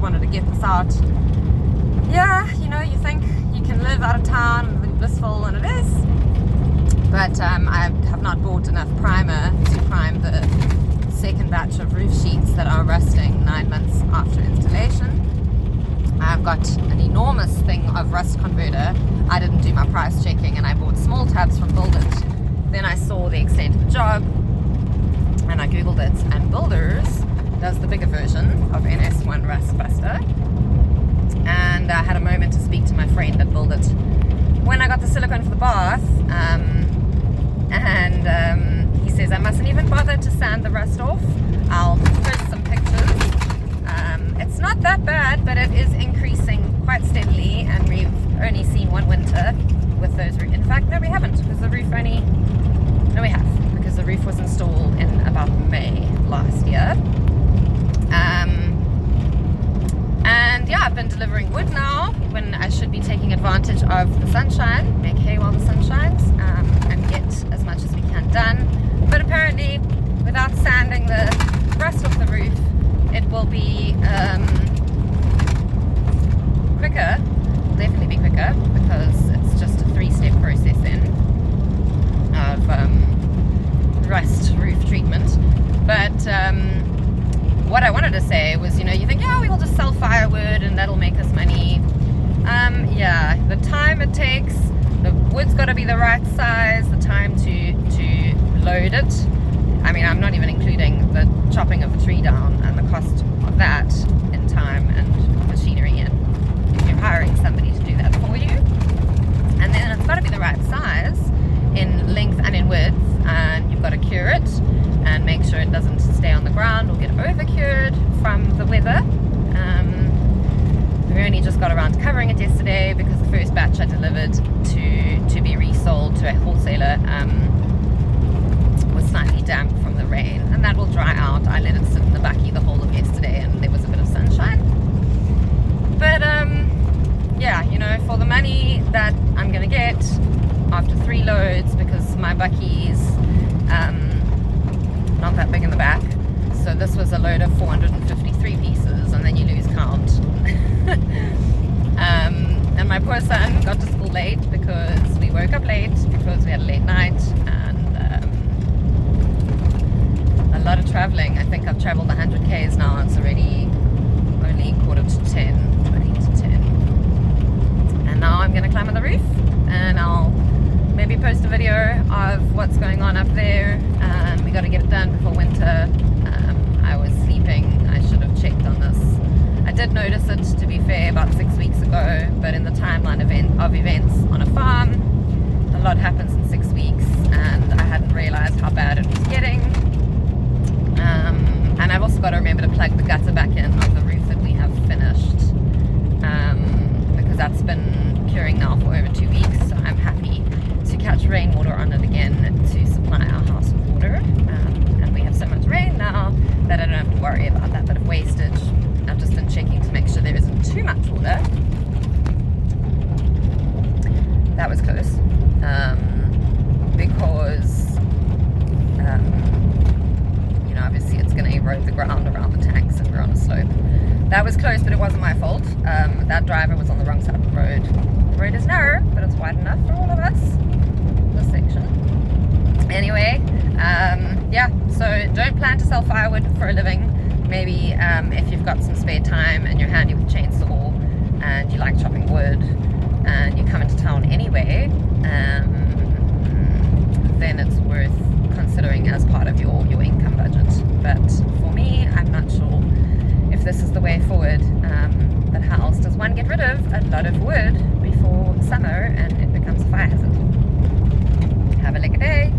wanted to get this out. Yeah, you know, you think you can live out of town and be blissful, and it is. But I have not bought enough primer to prime the second batch of roof sheets that are rusting 9 months after installation. I've got an enormous thing of rust converter. I didn't do my price checking and I bought small tabs from Build It. Then I saw the extent of the job and I googled it, and Builders does the bigger version of NS1 Rust Buster. And I had a moment to speak to my friend at Build It when I got the silicone for the bath, and he says I mustn't even bother to sand the rust off. I'll post some pictures. It's not that bad, but it is increasing quite steadily, and we've only seen one winter with those roofs. In fact, no, we haven't, because the roof only... No, we have, because the roof was installed in about May last year. And yeah, I've been delivering wood now when I should be taking advantage of the sunshine, make hay while the sun shines, and get as much as we can done. But apparently, without sanding the rust off the roof, it will be quicker. Will definitely be quicker, because it's just a 3-step process then of rust roof treatment. But what I wanted to say was, you know, you think, yeah, we'll just sell firewood and that'll make us money. Yeah, the time it takes, the wood's got to be the right size, the time to load it. I mean, I'm not even including the chopping of the tree down and the cost of that in time and machinery, and if you're hiring somebody to do that for you. And then it's got to be the right size in length and in width, and you've got to cure it and make sure it doesn't stay on the ground or get over-cured from the weather. We only just got around to covering it yesterday, because the first batch I delivered to be resold to a wholesaler was slightly damp from the rain, and that will dry out. I let it sit in the backy the whole of yesterday, and there was a bit of sunshine. But yeah, you know, for the money that I'm going to get after 3 loads, because my bucky's not that big in the back, so this was a load of 453 pieces, and then you lose count. And my poor son got to school late because we woke up late because we had a late night, and a lot of traveling. I think I've traveled 100 k's now. It's already only 20 to 10. And now I'm going to climb on the roof, and I'll maybe post a video of what's going on up there. We got to get it done before winter. I was sleeping. I should have checked on this. I did notice it, to be fair, about 6 weeks ago, but in the timeline of events on a farm, a lot happens in 6 weeks, and I hadn't realized how bad it was getting. And I've also got to remember to plug the gutter back in of the roof that we have finished, because that's been curing now for over 2 weeks, so I'm happy to catch rainwater on it again to supply our house with water. And we have so much rain now that I don't have to worry about that bit of wastage. I've just been checking to make sure there isn't too much water. That was close, because you know, obviously it's going to erode the ground around the tanks, and we're on a slope. That was close, but it wasn't my fault. That driver was on the wrong side of the road. The road is narrow, but it's wide enough for all of us, this section. Anyway, yeah, so don't plan to sell firewood for a living. Maybe if you've got some spare time and you're handy with a chainsaw and you like chopping wood and you come into town anyway, then it's worth considering as part of your income budget. But for me, I'm not sure if this is the way forward. But how else does one get rid of a lot of wood before summer and it becomes a fire hazard? Have a lick a day.